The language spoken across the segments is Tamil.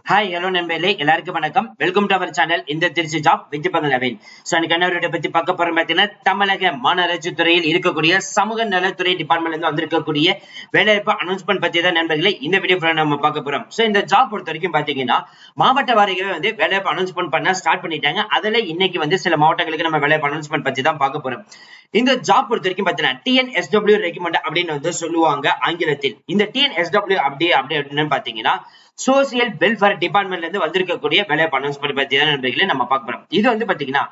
ஹாய் ஹலோ நண்பர்களே, எல்லாருக்கும் வணக்கம். வெல்கம் டு அவர் சேனல் இந்த திருச்சி ஜாப் வித் பங்களாவின். சோ எனக்கு என்ன பத்தி பார்க்க போறோம் பார்த்தீங்கன்னா, தமிழக மாநகராட்சி துறையில் இருக்கக்கூடிய சமூக நலத்துறை டிபார்ட்மெண்ட்ல இருந்து வந்திருக்கக்கூடிய வேலைவாய்ப்பு அனௌன்ஸ்மெண்ட் பத்தி தான் நண்பர்களே இந்த வீடியோ நம்ம பார்க்க போறோம். சோ இந்த ஜாப் பொறுத்த வரைக்கும் பாத்தீங்கன்னா, மாவட்ட வாரியாக வேலைவாய்ப்பு அனௌன்ஸ்மெண்ட் பண்ண ஸ்டார்ட் பண்ணிட்டாங்க. அதுல இன்னைக்கு சில மாவட்டங்களுக்கு நம்ம வேலைவாய்ப்பு அனௌன்ஸ்மெண்ட் பத்தி தான் பார்க்க போறோம். இந்த ஜாப் பொறுத்த வரைக்கும் பாத்தீங்கன்னா TNSW ரெக்கமெண்ட் அப்படின்னு சொல்லுவாங்க ஆங்கிலத்தில். இந்த TNSW அப்படின்னு பாத்தீங்கன்னா சோசியல் வெல்ஃபேர் டிபார்ட்மெண்ட்ல இருந்து வந்திருக்கக்கூடிய வேலைவாய்ப்பு அனௌன்ஸ்மெண்ட் பத்தி தான் நண்பர்களே நம்ம பார்க்க போறோம். இது பாத்தீங்கன்னா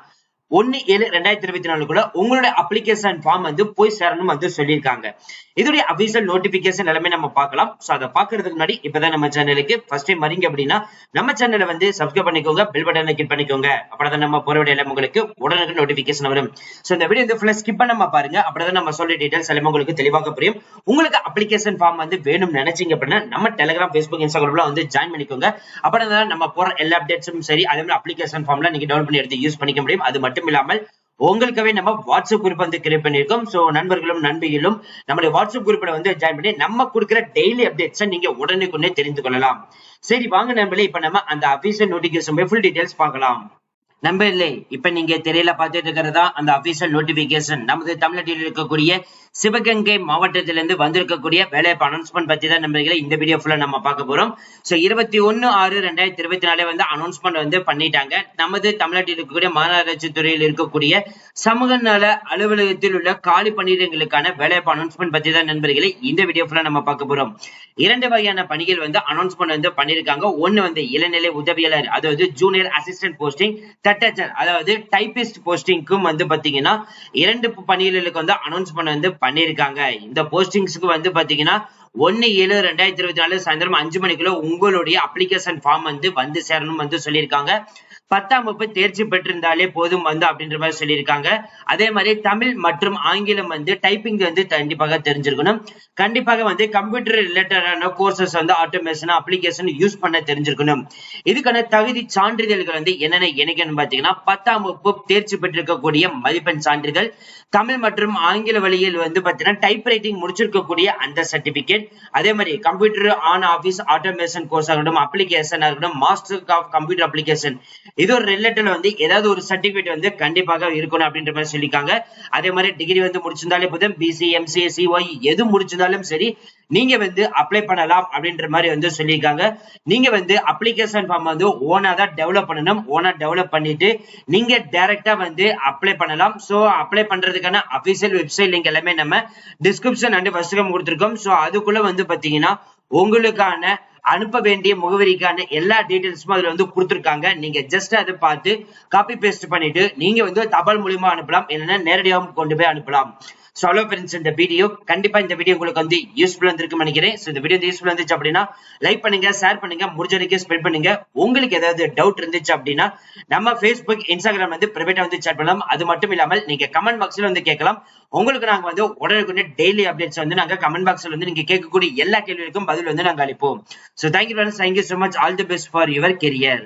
1/7/2024 உங்களுடைய அப்ளிகேஷன் ஃபார்ம் போய் சேரணும் சொல்லியிருக்காங்க. இதோடைய அபிஷியல் நோட்டிபிகேஷன் எல்லாமே நம்ம பார்க்கலாம். சோ அதை பாக்குறதுக்கு முன்னாடி இப்பதான் நம்ம சேனலுக்கு ஃபர்ஸ்ட் டைம் வரீங்க அப்படின்னா நம்ம சேனலை சப்ஸ்கிரைப் பண்ணிக்கோங்க, பெல் பட்டனை கிளிக் பண்ணிக்கோங்க. அப்பதான் நம்ம போற வீடியோ எல்லாம் உங்களுக்கு உடனே நோட்டிபிகேஷன் வரும். சோ இந்த வீடியோ ஃபுல்லா ஸ்கிப் பண்ணாம பாருங்க. அப்பதான் நம்ம சொல்ற டீடைல்ஸ் எல்லாமே உங்களுக்கு தெளிவாக புரியும். உங்களுக்கு அப்ளிகேஷன் ஃபார்ம் வேணும்னு நினைச்சீங்க அப்படின்னா நம்ம டெலிகிராம், Facebook, இன்ஸ்டாகிராம்ல ஜாயின் பண்ணிக்கோங்க. அப்பதான் நம்ம போற எல்லா அப்டேட்ஸும் சரி, அதே மாதிரி அப்ளிகேஷன் ஃபார்ம்ல நீங்க டவுன்லோட் பண்ணி எடுத்து யூஸ் பண்ணிக்க முடியும். அது மட்டும் இல்லாமல் உங்களுக்காகவே நம்ம வாட்ஸ்அப் குரூப் கிரியேட் பண்ணிருக்கோம். சோ நண்பர்களும் நண்பிகளும் நம்மளுடைய வாட்ஸ்அப் குரூப்ல ஜாயின் பண்ணி நம்ம கொடுக்கிற டெய்லி அப்டேட்ஸ் நீங்க உடனுக்குடனே தெரிந்து கொள்ளலாம். சரி வாங்க நண்பர்களே, இப்ப நம்ம அந்த அபிஷியல் நோட்டிபிகேஷன் ஃபுல் டீடைல்ஸ் பார்க்கலாம். நண்பர்களே, இப்ப நீங்க தெரியல பார்த்துட்டு இருக்கிறதா அந்த அபிஷியல் நோட்டிபிகேஷன் நமது தமிழ்நாட்டில் இருக்கக்கூடிய சிவகங்கை மாவட்டத்திலிருந்து வந்திருக்கக்கூடிய வேலைவாய்ப்பு அனௌன்ஸ்மெண்ட் பத்தி தான் நண்பர்களே இந்த வீடியோ ஃபுல்லா நம்ம பார்க்க போறோம். சோ 21/6/2024 அனௌன்ஸ்மெண்ட் பண்ணிட்டாங்க. நமது தமிழ்நாட்டில் இருக்கக்கூடிய மாநகராட்சி துறையில் இருக்கக்கூடிய சமூக நல அலுவலகத்தில் உள்ள காலி பணியிடங்களுக்கான வேலைவாய்ப்பு அனௌன்ஸ்மெண்ட் பத்தி தான் நண்பர்களே இந்த வீடியோ ஃபுல்லா நம்ம பார்க்க போறோம். 2 வகையான பணிகள் அனௌன்ஸ்மெண்ட் பண்ணிருக்காங்க. ஒன்னு இளநிலை உதவியாளர், அதாவது ஜூனியர் அசிஸ்டன்ட் போஸ்டிங், தட்டச்சர் அதாவது டைபிஸ்ட் போஸ்டிங்க்கும் பாத்தீங்கன்னா 2 பணிகளுக்கு அனௌன்ஸ்மெண்ட் பண்ணிருக்காங்க. இந்த போஸ்டிங்ஸ்க்கு பாத்தீங்கன்னா 1/7/2024 சாயந்தரம் 5 மணிக்குள்ள உங்களுடைய அப்ளிகேஷன் ஃபார்ம் சேரணும் சொல்லியிருக்காங்க. 10ஆம் வகுப்பு தேர்ச்சி பெற்றிருந்தாலே போதும் அப்படின்ற மாதிரி சொல்லியிருக்காங்க. அதே மாதிரி தமிழ் மற்றும் ஆங்கிலம் டைப்பிங் கண்டிப்பாக தெரிஞ்சிருக்கணும். கண்டிப்பாக கம்ப்யூட்டர் ரிலேட்டடான கோர்சஸ் ஆட்டோமேஷன் அப்ளிகேஷன் யூஸ் பண்ண தெரிஞ்சிருக்கணும். இதுக்கான தகுதி சான்றிதழ்கள் என்னென்ன இணைக்கணும் பாத்தீங்கன்னா 10ஆம் வகுப்பு தேர்ச்சி பெற்றிருக்கக்கூடிய மதிப்பெண் சான்றிதழ், தமிழ் மற்றும் ஆங்கில வழியில் பாத்தீங்கன்னா டைப் ரைட்டிங் முடிச்சிருக்கக்கூடிய அந்த சர்டிபிகேட், அதே மாதிரி computer on office automation course ஆகட்டும், அப்ளிகேஷன் ஆகட்டும், மாஸ்டர் ஆஃப் கம்ப்யூட்டர் அப்ளிகேஷன், இது ஒரு ரிலேட்டட் ஏதாவது ஒரு சர்டிபிகேட் கண்டிப்பாக இருக்கணும் அப்படின்ற மாதிரி சொல்லிருக்காங்க. அதே மாதிரி டிகிரி முடிச்சிருந்தாலே போதும், பிசி, எம்சிஏ, சிஒய் எது முடிச்சிருந்தாலும் சரி நீங்க அப்ளை பண்ணலாம் அப்படின்ற மாதிரி சொல்லியிருக்காங்க. நீங்க அப்ளிகேஷன் ஃபார்ம் ஓனா தான் டெவலப் பண்ணணும். ஓனா டெவலப் பண்ணிட்டு நீங்க டைரக்டா அப்ளை பண்ணலாம். சோ அப்ளை பண்றதுக்கான அபிஷியல் வெப்சைட் லிங்க் எல்லாமே நம்ம டிஸ்கிரிப்ஷன் அண்ட் ஃபர்ஸ்ட் கொடுத்திருக்கோம். சோ அதுக்குள்ள பாத்தீங்கன்னா உங்களுக்கான அனுப்ப வேண்டிய முகவரிக்கான எல்லா டீடைல்ஸும் அதுல கொடுத்திருக்காங்க. நீங்க ஜஸ்ட் அதை பார்த்து காப்பி பேஸ்ட் பண்ணிட்டு நீங்க தபால் மூலியமா அனுப்பலாம், இல்லைன்னா நேரடியாகவும் கொண்டு போய் அனுப்பலாம். சோ ஹலோ ஃப்ரெண்ட்ஸ், இந்த வீடியோ கண்டிப்பா இந்த வீடியோ உங்களுக்கு யூஸ்ஃபுல்லா இருந்திருக்குன்னு நினைக்கிறேன். சோ இந்த வீடியோ யூஸ்ஃபுல்லா இருந்துச்சு அப்படின்னா லைக் பண்ணுங்க, ஷேர் பண்ணுங்க, முடிஞ்ச வரைக்கும் ஸ்ப்ரெட் பண்ணுங்க. உங்களுக்கு ஏதாவது டவுட் இருந்துச்சு அப்படின்னா நம்ம Facebook, Instagram பிரைவேட்டா சாட் பண்ணலாம். அது மட்டும் இல்லாமல் நீங்க கமெண்ட் பாக்ஸ்ல கேட்கலாம். உங்களுக்கு நாங்க உடனுக்குடனே டெய்லி அப்டேட்ஸ் நாங்க கமெண்ட் பாக்ஸ்ல நீங்க கேட்கக்கூடிய எல்லா கேள்விகளுக்கும் பதில் நாங்க அளிப்போம். So thank you friends, thank you so much, all the best for your career.